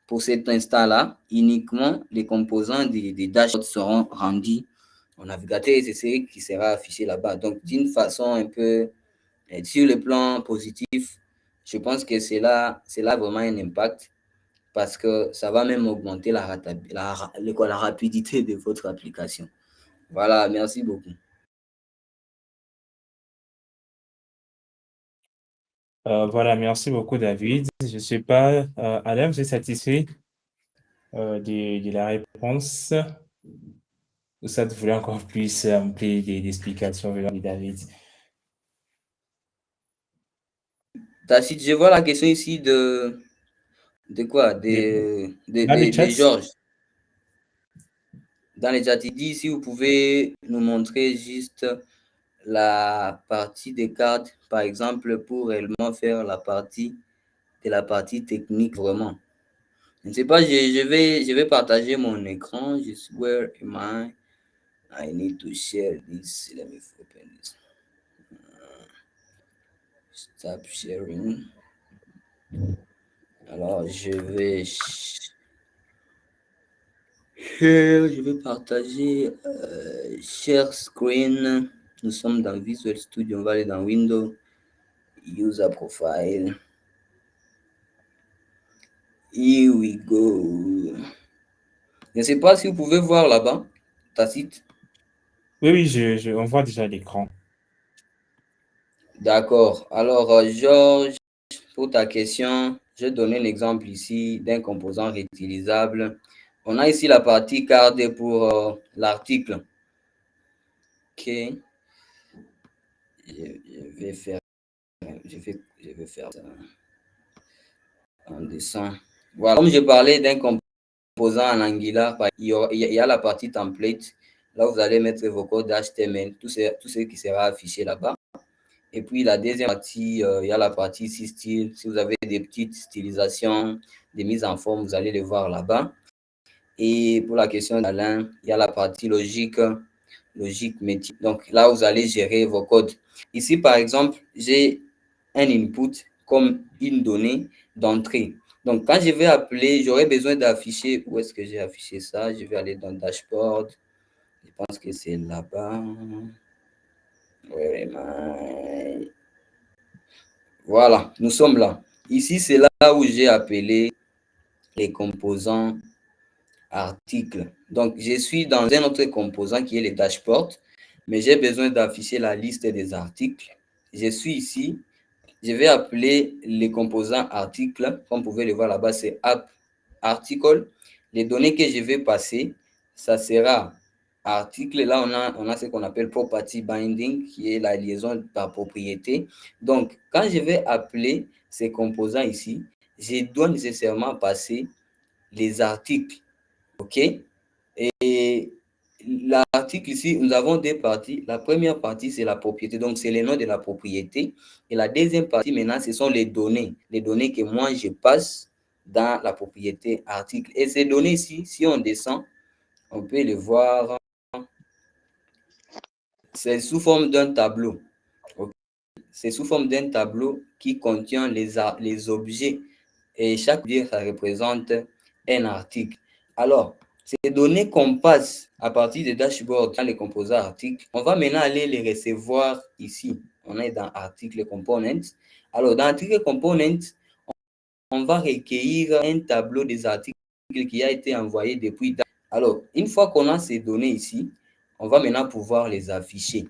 [SPEAKER 3] Pour cet instant-là, uniquement les composants des dashboards seront rendus au navigateur et c'est ce qui sera affiché là-bas. Donc, d'une façon un peu sur le plan positif, je pense que c'est là vraiment un impact parce que ça va même augmenter la rapidité de votre application. Voilà, merci beaucoup.
[SPEAKER 1] Voilà, merci beaucoup, David. Je ne sais pas, Alain, vous êtes satisfait de la réponse ou ça te voulait encore plus un peu d'explications venant de David?
[SPEAKER 3] Tacite, je vois la question ici de quoi?
[SPEAKER 1] De- Dans le
[SPEAKER 3] De
[SPEAKER 1] chat?
[SPEAKER 3] Georges. Dans les chats, il dit si vous pouvez nous montrer juste la partie des cartes, par exemple, pour réellement faire la partie technique vraiment. Je ne sais pas, je vais partager mon écran. Just where am I? I need to share this. Let me open this. Stop sharing. Alors, je vais partager share screen. Nous sommes dans Visual Studio. On va aller dans Windows, User Profile. Here we go. Je ne sais pas si vous pouvez voir là-bas, Tacite.
[SPEAKER 1] Oui, oui, on voit déjà l'écran.
[SPEAKER 3] D'accord. Alors, Georges, pour ta question, je vais donner un exemple ici d'un composant réutilisable. On a ici la partie card pour l'article. OK. Je vais faire, je vais faire ça en dessin. Voilà. Comme je parlais d'un composant en Angular, il y a la partie template. Là, vous allez mettre vos codes HTML, tout ce qui sera affiché là-bas. Et puis la deuxième partie, il y a la partie style. Si vous avez des petites stylisations, des mises en forme, vous allez les voir là-bas. Et pour la question d'Alain, il y a la partie logique, métier. Donc là, vous allez gérer vos codes. Ici, par exemple, j'ai un input comme une donnée d'entrée. Donc, quand je vais appeler, j'aurai besoin d'afficher. Où est-ce que j'ai affiché ça? Je vais aller dans le dashboard. Je pense que c'est là-bas. Voilà, nous sommes là. Ici, c'est là où j'ai appelé les composants articles. Donc, je suis dans un autre composant qui est le dashboard, mais j'ai besoin d'afficher la liste des articles. Je suis ici. Je vais appeler les composants articles. Comme vous pouvez le voir là-bas, c'est app article. Les données que je vais passer, ça sera article. Là, on a ce qu'on appelle property binding, qui est la liaison par propriété. Donc, quand je vais appeler ces composants ici, je dois nécessairement passer les articles. OK? Et l'article ici, nous avons deux parties. La première partie, c'est la propriété. Donc, c'est le nom de la propriété. Et la deuxième partie, maintenant, ce sont les données. Les données que moi, je passe dans la propriété article. Et ces données ici, si on descend, on peut les voir. C'est sous forme d'un tableau. Okay? C'est sous forme d'un tableau qui contient les objets. Et chaque objet, ça représente un article. Alors, ces données qu'on passe à partir des dashboards dans les composants articles, on va maintenant aller les recevoir ici. On est dans article component. Alors, dans article component, on va recueillir un tableau des articles qui a été envoyé depuis. Alors, une fois qu'on a ces données ici, on va maintenant pouvoir les afficher.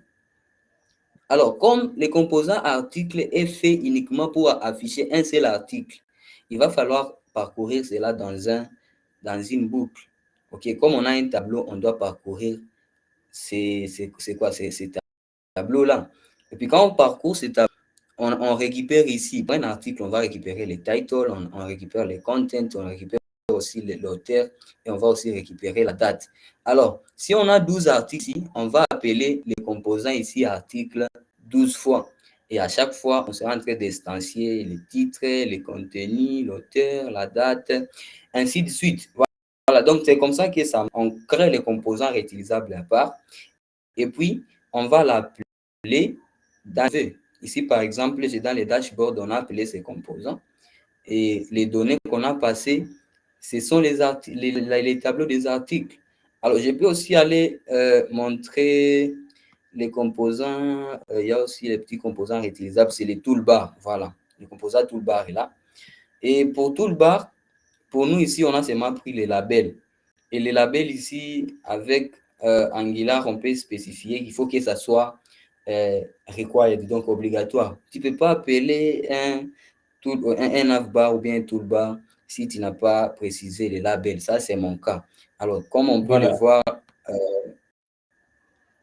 [SPEAKER 3] Alors, comme le composant article est fait uniquement pour afficher un seul article, il va falloir parcourir cela dans une boucle. OK, comme on a un tableau, on doit parcourir ces tableaux-là. Et puis, quand on parcourt ces tableaux, on récupère ici, pour un article, on va récupérer les titles, on récupère les contents, on récupère aussi l'auteur et on va aussi récupérer la date. Alors, si on a 12 articles ici, on va appeler les composants ici articles 12 fois. Et à chaque fois, on sera en train d'instancier les titres, les contenus, l'auteur, la date, ainsi de suite. Voilà, donc c'est comme ça que on crée les composants réutilisables à part. Et puis, on va l'appeler dans ici, par exemple, j'ai dans les dashboards, on a appelé ces composants. Et les données qu'on a passées, ce sont les tableaux des articles. Alors, je peux aussi aller montrer les composants. Il y a aussi les petits composants réutilisables, c'est les toolbars. Voilà, le composant toolbar est là. Et pour toolbar, pour nous ici, on a seulement pris les labels. Et les labels ici, avec Angular, on peut spécifier qu'il faut que ça soit required, donc obligatoire. Tu ne peux pas appeler un navbar ou bien un toolbar si tu n'as pas précisé les labels. Ça, c'est mon cas. Alors, comme on peut le
[SPEAKER 1] Voilà.
[SPEAKER 3] voir,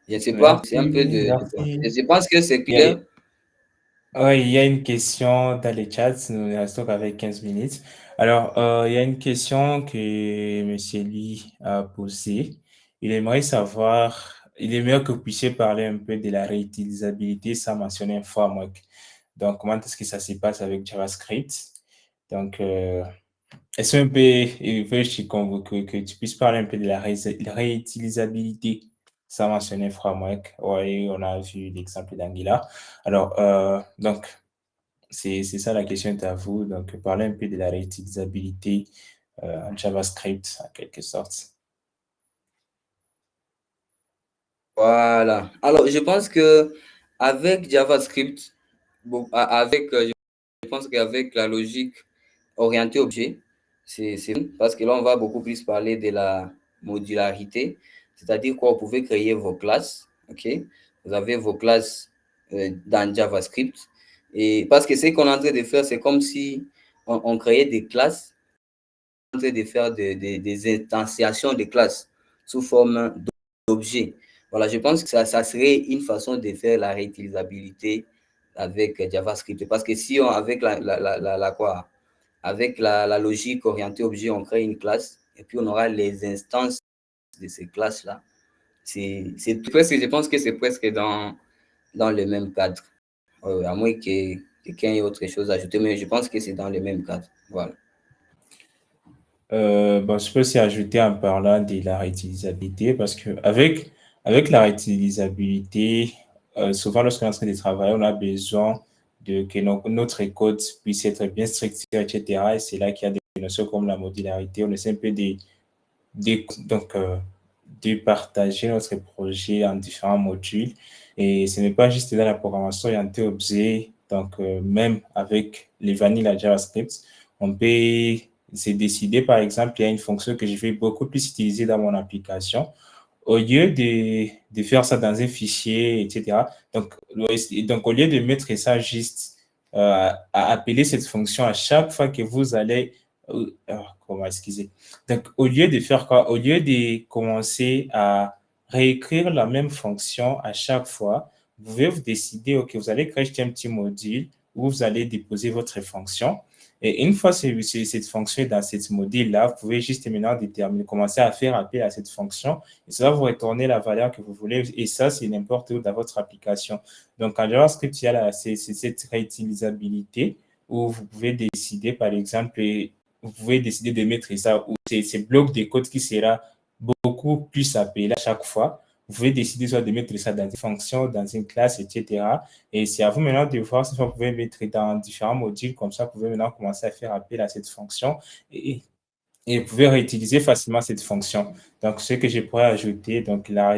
[SPEAKER 3] je ne sais pas, c'est un peu
[SPEAKER 1] Merci, merci.
[SPEAKER 3] Je pense que c'est
[SPEAKER 1] Il y a,
[SPEAKER 3] clair.
[SPEAKER 1] ouais, il y a une question dans les chats, nous ne restons qu'avec 15 minutes. Alors, il y a une question que Monsieur Lee a posée. Il aimerait savoir, il aimerait que vous puissiez parler un peu de la réutilisabilité sans mentionner un framework. Donc, comment est-ce que ça se passe avec JavaScript? Donc, est-ce un peu, il veut que tu puisses parler un peu de la réutilisabilité sans mentionner framework. Oui, on a vu l'exemple d'Angular. Alors, donc, c'est ça la question est à vous. Donc, parlez un peu de la réutilisabilité en JavaScript, en quelque sorte.
[SPEAKER 3] Voilà. Alors, je pense que avec JavaScript, je pense qu'avec la logique orientée objet, c'est parce que là, on va beaucoup plus parler de la modularité, c'est-à-dire quoi, vous pouvez créer vos classes, ok? Vous avez vos classes dans JavaScript, et parce que ce qu'on est en train de faire, c'est comme si on créait des classes, on est en train de faire des instantiations de classes sous forme d'objets. Voilà, je pense que ça serait une façon de faire la réutilisabilité avec JavaScript. Parce que si avec avec la logique orientée objet, on crée une classe et puis on aura les instances de ces classes-là. C'est presque, je pense que c'est presque dans le même cadre. à moins que quelqu'un ait autre chose à ajouter, mais je pense que c'est dans le même cadre. Voilà.
[SPEAKER 1] Bon, je peux aussi ajouter en parlant de la réutilisabilité parce que avec la réutilisabilité, souvent lorsqu'on est en train de travailler, on a besoin de que notre code puisse être bien structuré, etc. Et c'est là qu'il y a des notions comme la modularité. On essaie un peu donc, de partager notre projet en différents modules. Et ce n'est pas juste dans la programmation orientée objet. Donc, même avec les vanilla JavaScript, on peut se décider, par exemple, il y a une fonction que je vais beaucoup plus utiliser dans mon application. Au lieu de faire ça dans un fichier, etc. Donc, au lieu de mettre ça juste à appeler cette fonction à chaque fois que vous allez, comment excuser. Donc, au lieu de faire quoi? Au lieu de commencer à réécrire la même fonction à chaque fois, vous pouvez vous décider, OK, vous allez créer un petit module où vous allez déposer votre fonction. Et une fois cette fonction est dans cette module-là, vous pouvez juste maintenant déterminer, commencer à faire appel à cette fonction et ça va vous retourner la valeur que vous voulez. Et ça, c'est n'importe où dans votre application. Donc, en JavaScript, il y a cette réutilisabilité où vous pouvez décider, par exemple, vous pouvez décider de mettre ça ou ces blocs de code qui sera beaucoup plus appelé à chaque fois. Vous pouvez décider soit de mettre ça dans une fonction, dans une classe, etc. Et c'est à vous maintenant de voir si vous pouvez mettre dans différents modules, comme ça, vous pouvez maintenant commencer à faire appel à cette fonction et vous pouvez réutiliser facilement cette fonction. Donc, ce que je pourrais ajouter, donc la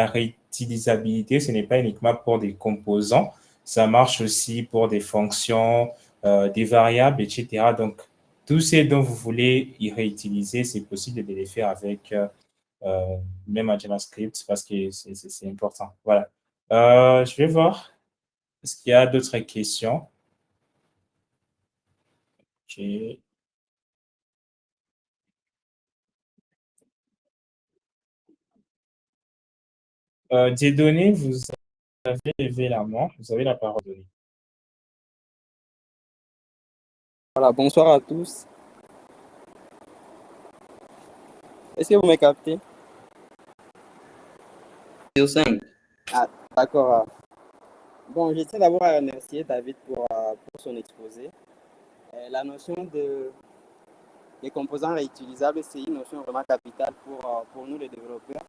[SPEAKER 1] réutilisabilité, ce n'est pas uniquement pour des composants, ça marche aussi pour des fonctions, des variables, etc. Donc, tout ce dont vous voulez y réutiliser, c'est possible de les faire avec même un JavaScript parce que c'est important. Voilà. Je vais voir. Est-ce qu'il y a d'autres questions? Ok. Dieudonné, vous avez levé la main. Vous avez la parole. Dieudonné.
[SPEAKER 4] Voilà, bonsoir à tous. Est-ce que vous me captez?
[SPEAKER 3] 5.
[SPEAKER 4] Ah, d'accord. Bon, je tiens d'abord à remercier David pour son exposé. La notion des composants réutilisables, c'est une notion vraiment capitale pour nous les développeurs.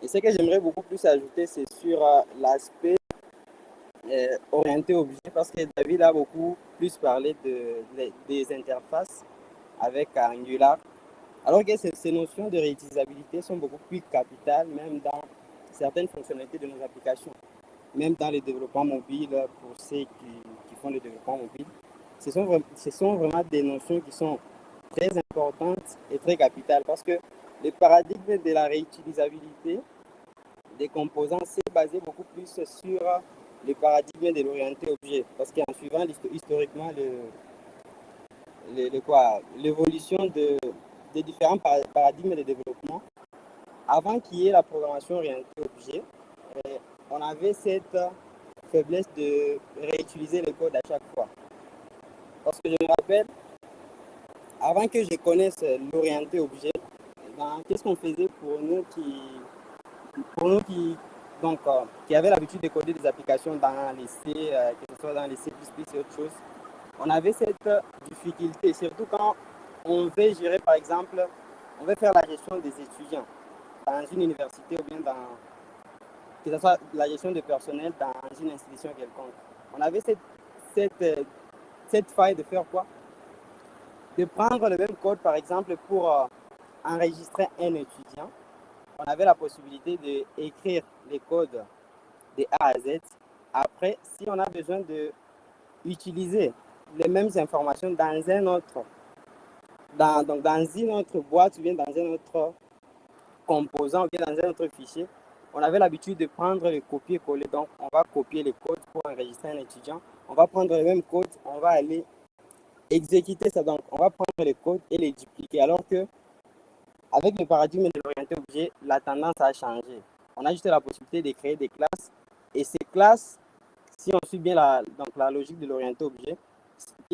[SPEAKER 4] Et ce que j'aimerais beaucoup plus ajouter, c'est sur l'aspect orienté objet, parce que David a beaucoup plus parlé des interfaces avec Angular. Alors que ces notions de réutilisabilité sont beaucoup plus capitales, même dans certaines fonctionnalités de nos applications, même dans le développement mobile, pour ceux qui font le développement mobile. Ce sont vraiment des notions qui sont très importantes et très capitales parce que le paradigme de la réutilisabilité des composants s'est basé beaucoup plus sur le paradigme de l'orienté objet. Parce qu'en suivant historiquement l'évolution des différents paradigmes de développement, avant qu'il y ait la programmation orientée objet, on avait cette faiblesse de réutiliser le code à chaque fois. Parce que je me rappelle, avant que je connaisse l'orienté objet, qu'est-ce qu'on faisait pour nous qui avaient l'habitude de coder des applications dans les C, que ce soit dans les C++ et autre chose, on avait cette difficulté, surtout quand on veut gérer, par exemple, on veut faire la gestion des étudiants dans une université ou bien que ce soit la gestion de personnel dans une institution quelconque. On avait cette faille de faire quoi? De prendre le même code, par exemple, pour enregistrer un étudiant. On avait la possibilité d'écrire les codes de A à Z. Après, si on a besoin d'utiliser les mêmes informations dans un autre, dans une autre boîte ou bien dans un autre composant ou bien dans un autre fichier, on avait l'habitude de prendre le copier-coller. Donc, on va copier les codes pour enregistrer un étudiant. On va prendre le même code, on va aller exécuter ça. Donc, on va prendre les codes et les dupliquer. Alors que avec le paradigme de l'orienté objet, la tendance a changé. On a juste la possibilité de créer des classes. Et ces classes, si on suit bien la logique de l'orienté objet,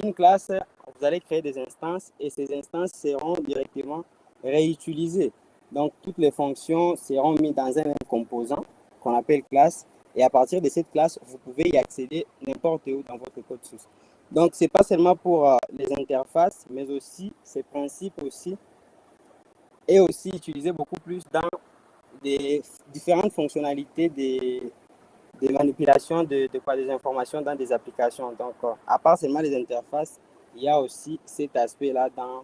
[SPEAKER 4] une classe, vous allez créer des instances et ces instances seront directement réutilisées. Donc, toutes les fonctions seront mises dans un même composant qu'on appelle classe. Et à partir de cette classe, vous pouvez y accéder n'importe où dans votre code source. Donc, ce n'est pas seulement pour les interfaces, mais aussi ces principes aussi, et aussi utilisé beaucoup plus dans des différentes fonctionnalités des manipulations des informations dans des applications. Donc, à part seulement les interfaces, il y a aussi cet aspect-là dans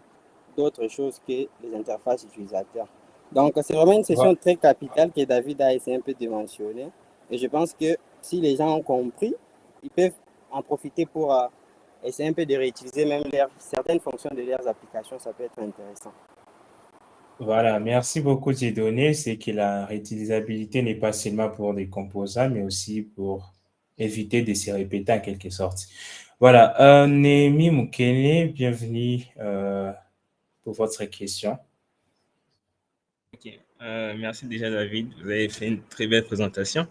[SPEAKER 4] d'autres choses que les interfaces utilisateurs. Donc, c'est vraiment une session très capitale que David a essayé un peu de mentionner. Et je pense que si les gens ont compris, ils peuvent en profiter pour essayer un peu de réutiliser même certaines fonctions de leurs applications. Ça peut être intéressant.
[SPEAKER 1] Voilà, merci beaucoup Dieudonné. C'est que la réutilisabilité n'est pas seulement pour des composants, mais aussi pour éviter de se répéter en quelque sorte. Voilà, Némi Moukene, bienvenue pour votre question.
[SPEAKER 5] Ok, merci déjà David, vous avez fait une très belle présentation.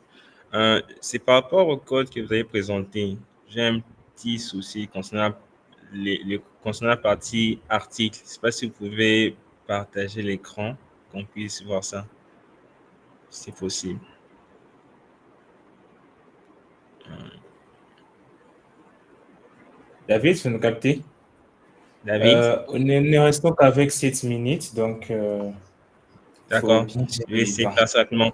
[SPEAKER 5] C'est par rapport au code que vous avez présenté. J'ai un petit souci concernant concernant la partie article. Je ne sais pas si vous pouvez partager l'écran, qu'on puisse voir ça, si possible.
[SPEAKER 1] David, vous nous captez?
[SPEAKER 5] David?
[SPEAKER 1] Ne restons qu'avec 7 minutes, donc
[SPEAKER 5] D'accord,
[SPEAKER 1] faut bien
[SPEAKER 5] je vais
[SPEAKER 1] gérer le
[SPEAKER 5] essayer de
[SPEAKER 1] temps.
[SPEAKER 5] faire ça rapidement.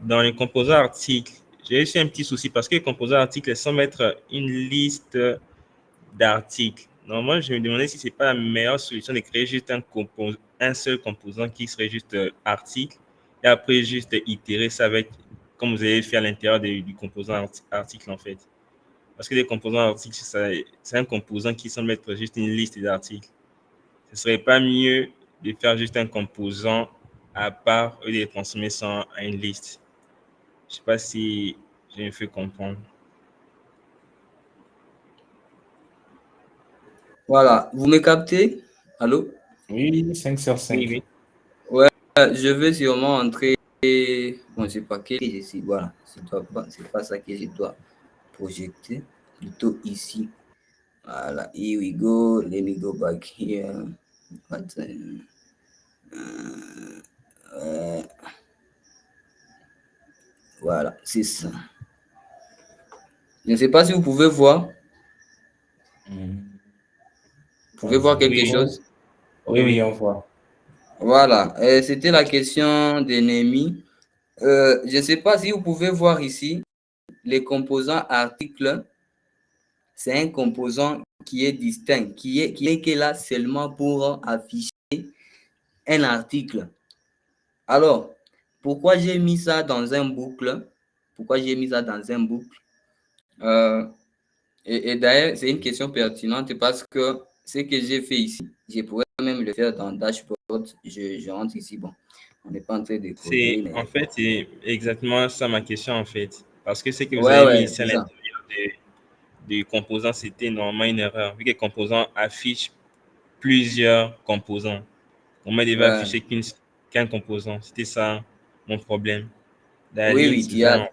[SPEAKER 5] Dans les composants articles, j'ai aussi un petit souci parce que les composants articles sont mettre une liste d'articles. Normalement, je me demandais si ce n'est pas la meilleure solution de créer juste un seul composant qui serait juste article et après juste itérer ça avec, comme vous avez fait à l'intérieur du composant article en fait. Parce que les composants articles, c'est un composant qui semble être juste une liste d'articles. Ce serait pas mieux de faire juste un composant à part et de les transformer ça en une liste. Je sais pas si j'ai fait comprendre.
[SPEAKER 3] Voilà, vous me captez? Allô?
[SPEAKER 1] Oui, 5 sur 5.
[SPEAKER 5] Oui, oui.
[SPEAKER 3] Ouais, je vais sûrement entrer. Bon, je sais pas quel je suis. Voilà, c'est pas ça que je dois projeter. Plutôt ici. Voilà, here we go. Let me go back here. Voilà, c'est ça. Je ne sais pas si vous pouvez voir. Vous pouvez voir quelque
[SPEAKER 5] Oui.
[SPEAKER 3] chose?
[SPEAKER 1] Oui, on voit.
[SPEAKER 3] Voilà, c'était la question de Némi. Je ne sais pas si vous pouvez voir ici les composants articles. C'est un composant qui est distinct, qui est que là seulement pour afficher un article. Alors, pourquoi j'ai mis ça dans un boucle? Pourquoi j'ai mis ça dans un boucle? Et d'ailleurs, c'est une question pertinente parce que ce que j'ai fait ici, je pourrais même le faire dans Dashboard. Je rentre ici. Bon, on n'est pas en train de coder, mais...
[SPEAKER 5] En fait, c'est exactement ça ma question, en fait. Parce que ce que vous avez mis
[SPEAKER 3] Ouais,
[SPEAKER 5] ici à
[SPEAKER 3] c'est ça.
[SPEAKER 5] l'intérieur des composants, c'était normalement une erreur. Vu que les composants affichent plusieurs composants. On m'a déjà
[SPEAKER 3] Ouais.
[SPEAKER 5] affiché qu'un composant. C'était ça mon problème. La
[SPEAKER 3] Oui,
[SPEAKER 5] liste
[SPEAKER 3] tu as,
[SPEAKER 5] 20.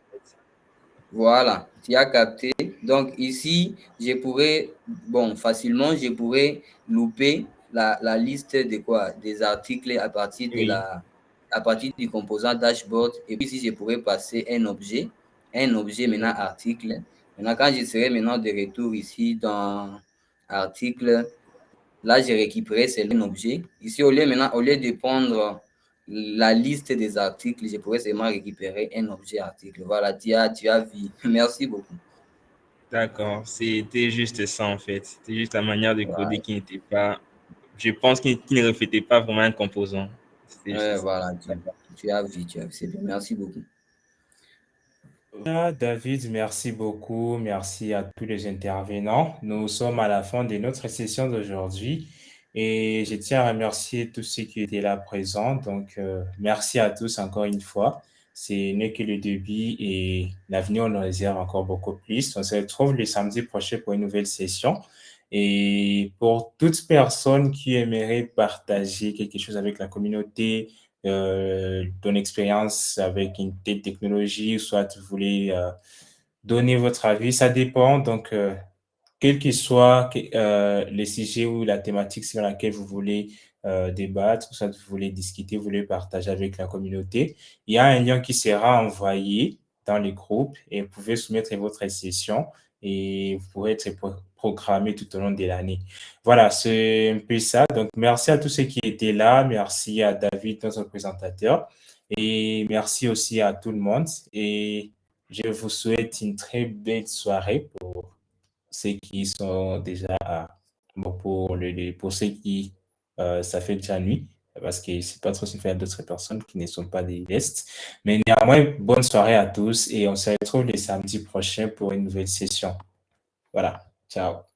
[SPEAKER 3] voilà, tu as capté. Donc ici, je pourrais, bon, facilement, je pourrais louper la liste de quoi? Des articles
[SPEAKER 5] Oui,
[SPEAKER 3] à partir du composant dashboard. Et puis ici, je pourrais passer un objet maintenant article. Maintenant, quand je serai maintenant de retour ici dans article, là, je récupérerai seulement un objet. Ici, maintenant, au lieu de prendre la liste des articles, je pourrais seulement récupérer un objet article. Voilà, tu as vu. Merci beaucoup.
[SPEAKER 5] d'accord. C'était juste ça, en fait. C'était juste la manière de coder
[SPEAKER 3] Voilà,
[SPEAKER 5] qui n'était pas. Je pense qu'il ne reflétait pas vraiment un composant. C'était juste ça.
[SPEAKER 3] voilà,
[SPEAKER 5] D'accord.
[SPEAKER 3] tu as vu, c'est bien. Merci beaucoup.
[SPEAKER 1] Voilà, David, merci beaucoup. Merci à tous les intervenants. Nous sommes à la fin de notre session d'aujourd'hui et je tiens à remercier tous ceux qui étaient là présents. Donc, merci à tous encore une fois. Ce n'est que le début et l'avenir, on nous réserve encore beaucoup plus. On se retrouve le samedi prochain pour une nouvelle session. Et pour toute personne qui aimerait partager quelque chose avec la communauté, ton expérience avec une telle technologie, soit vous voulez donner votre avis, ça dépend. Donc, quel que soit le sujet ou la thématique sur laquelle vous voulez débattre, soit vous voulez discuter, vous voulez partager avec la communauté, il y a un lien qui sera envoyé dans les groupes et vous pouvez soumettre votre session et vous pourrez être programmé tout au long de l'année. Voilà, c'est un peu ça. Donc, merci à tous ceux qui étaient là. Merci à David, notre présentateur. Et merci aussi à tout le monde. Et je vous souhaite une très belle soirée pour ceux qui sont déjà bon, pour ceux qui ça fait déjà nuit, parce que c'est pas trop si faire d'autres personnes qui ne sont pas des guests. Mais néanmoins, bonne soirée à tous et on se retrouve le samedi prochain pour une nouvelle session. Voilà, ciao.